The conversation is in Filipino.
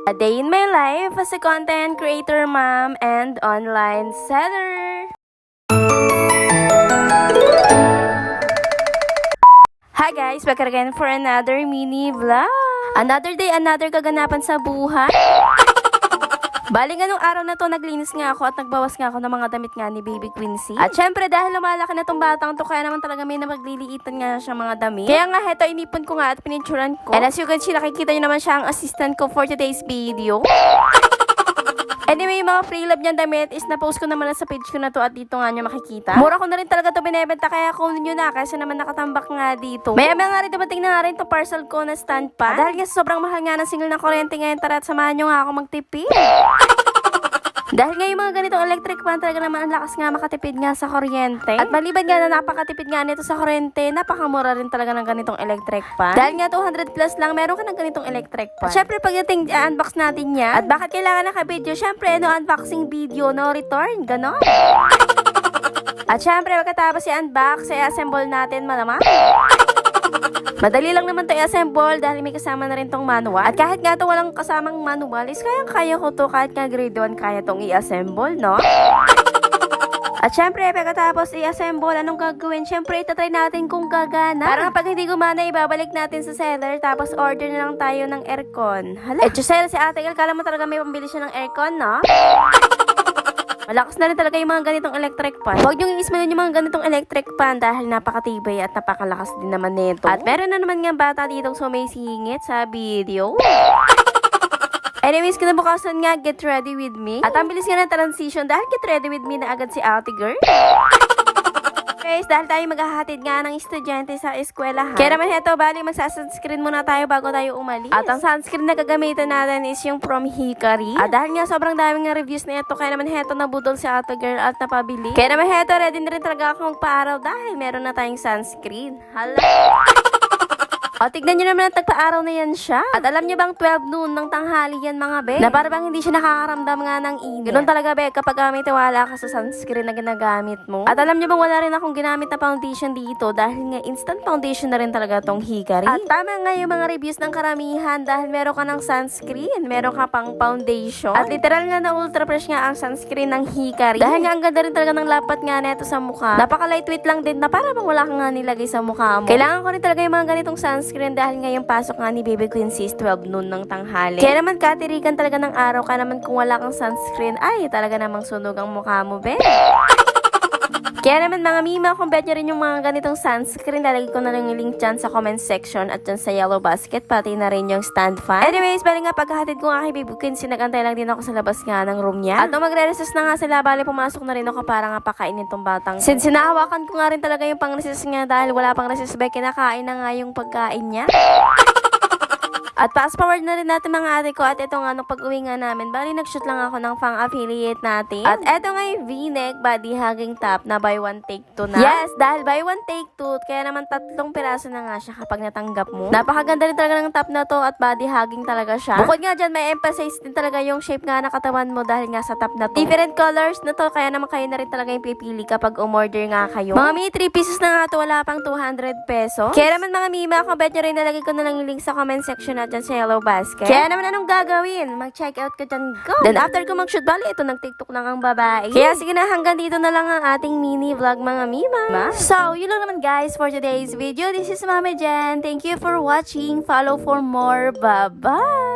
A day in my life as a content creator, mom, and online seller. Hi guys, back again for another mini vlog. Another day, another kaganapan sa buhay. Bali nga nung araw na to, naglinis nga ako at nagbawas nga ako ng mga damit nga ni Baby Quincy. At syempre, dahil lumalaki na tong batang to, kaya naman talaga may namagliliitan nga siya mga damit. Kaya nga, heto, inipon ko nga at pinicturan ko. And as you can see, nakikita nyo naman siya ang assistant ko for today's video. Anyway, yung mga pre-love niyang damit is na-post ko naman sa page ko na to at dito nga nyo makikita. Mura ko na rin talaga to binebenta kaya kunin nyo na kasi naman nakatambak nga dito. May nga rin dumating na nga rin to parcel ko na stand pan. Dahil nga sobrang mahal nga ng single na kuryente ngayon, tara at samahan nyo nga ako magtipid. Dahil nga yung mga ganitong electric fan talaga naman ang lakas nga makatipid nga sa kuryente. At maliban nga na napakatipid nga nito sa kuryente, napakamura rin talaga ng ganitong electric fan. Dahil nga 200 plus lang, meron ka ng ganitong electric fan. At syempre pagdating unbox natin yan. At bakit kailangan naka-video? Syempre, no unboxing video, no return, ganon. At syempre, pagkatapos i-unbox, i-assemble natin malamang. Madali lang naman to i-assemble dahil may kasama na rin tong manual. At kahit nga to walang kasamang manual, is kaya ko to kahit nga grade 1 kaya tong i-assemble, no? At syempre, pagkatapos i-assemble, anong gagawin? Syempre, itatry natin kung gagana. Para pag hindi gumana, ibabalik natin sa seller, tapos order na lang tayo ng aircon. Hala, si Ate Gal, kala mo talaga may pambili siya ng aircon, no? Malakas na rin talaga yung mga ganitong electric fan. Huwag niyong i-ismailin yung mga ganitong electric fan dahil napakatibay at napakalakas din naman nito. At meron na naman nga bata ditong sumisingit sa video. Anyways, kinabukasan nga, get ready with me. At ang bilis nga ng transition dahil get ready with me na agad si Ate Girl. Guys, dahil tayo maghahatid nga ng estudyante sa eskwelahan. Kaya naman heto, bali magsa-sunscreen muna tayo bago tayo umalis. At ang sunscreen na gagamitin natin is yung from Hikari. At dahil nga sobrang daming nga reviews na ito, kaya naman heto nabudol si Ate Girl at napabili. Kaya naman heto, ready na rin talaga ako magpa-araw dahil meron na tayong sunscreen. Hala! O, tignan nyo naman at nagpa-araw na yan siya. At alam nyo bang 12 noon ng tanghali yan mga be? Na para bang hindi siya nakakaramdam nga ng init. Ganun talaga be, kapag may tiwala ka sa sunscreen na ginagamit mo. At alam nyo bang wala rin akong ginamit na foundation dito dahil nga instant foundation na rin talaga tong Hikari. At tama nga yung mga reviews ng karamihan dahil meron ka ng sunscreen, meron ka pang foundation. At literal nga na ultra fresh nga ang sunscreen ng Hikari. Dahil nga ang ganda rin talaga ng lapat nga neto sa mukha. Napaka lightweight lang din na para bang wala ka nga nilagay sa mukha mo. Kailangan ko rin talaga yung mga ganitong sunscreen dahil ngayong pasok nga ni Baby Quincy is 12 noon ng tanghali. Kaya naman katirikan talaga ng araw ka naman kung wala kang sunscreen, ay talaga namang sunog ang mukha mo, be. Kaya naman mga mima, kung bet nyo rin yung mga ganitong sunscreen, lalagay ko na lang yung link dyan sa comment section at dyan sa yellow basket, pati na rin yung stand fan. Anyways, bali nga pagkahatid ko nga kay Baby Quincy, nagantay lang din ako sa labas nga ng room niya. At nung magre-recess na nga sila, bali pumasok na rin ako para nga pakainin tong batang. Since sinahawakan ko nga rin talaga yung pang-recess niya dahil wala pang recess ba, kinakain na nga yung pagkain niya. At fast forward na rin natin mga ate ko. At ito nga, nung pag-uwi nga namin, bali nag-shoot lang ako ng pang-affiliate natin. At ito nga yung V-neck body hugging top na buy one take two na. Yes, dahil buy one take two, kaya naman 3 piraso na nga siya kapag natanggap mo. Napakaganda rin talaga ng top na to at body hugging talaga siya. Bukod nga dyan, may emphasize din talaga yung shape nga na katawan mo dahil nga sa top na to. Different colors na to, kaya naman kayo na rin talaga yung pipili kapag umorder nga kayo. Mga mini 3 pieces na nga to, wala pang 200 pesos. Kaya naman mga mima, kung bet nyo rin, nalagay ko na lang yung link sa comment section at dyan sa yellow basket. Kaya naman anong gagawin? Mag-check out ka dyan, go! Then after ko mag-shoot, bali ito nag-tiktok na ang babae. Kaya sige na, hanggang dito na lang ang ating mini vlog mga mima. So, yun lang naman guys for today's video. This is Mama Jen. Thank you for watching. Follow for more. Bye-bye!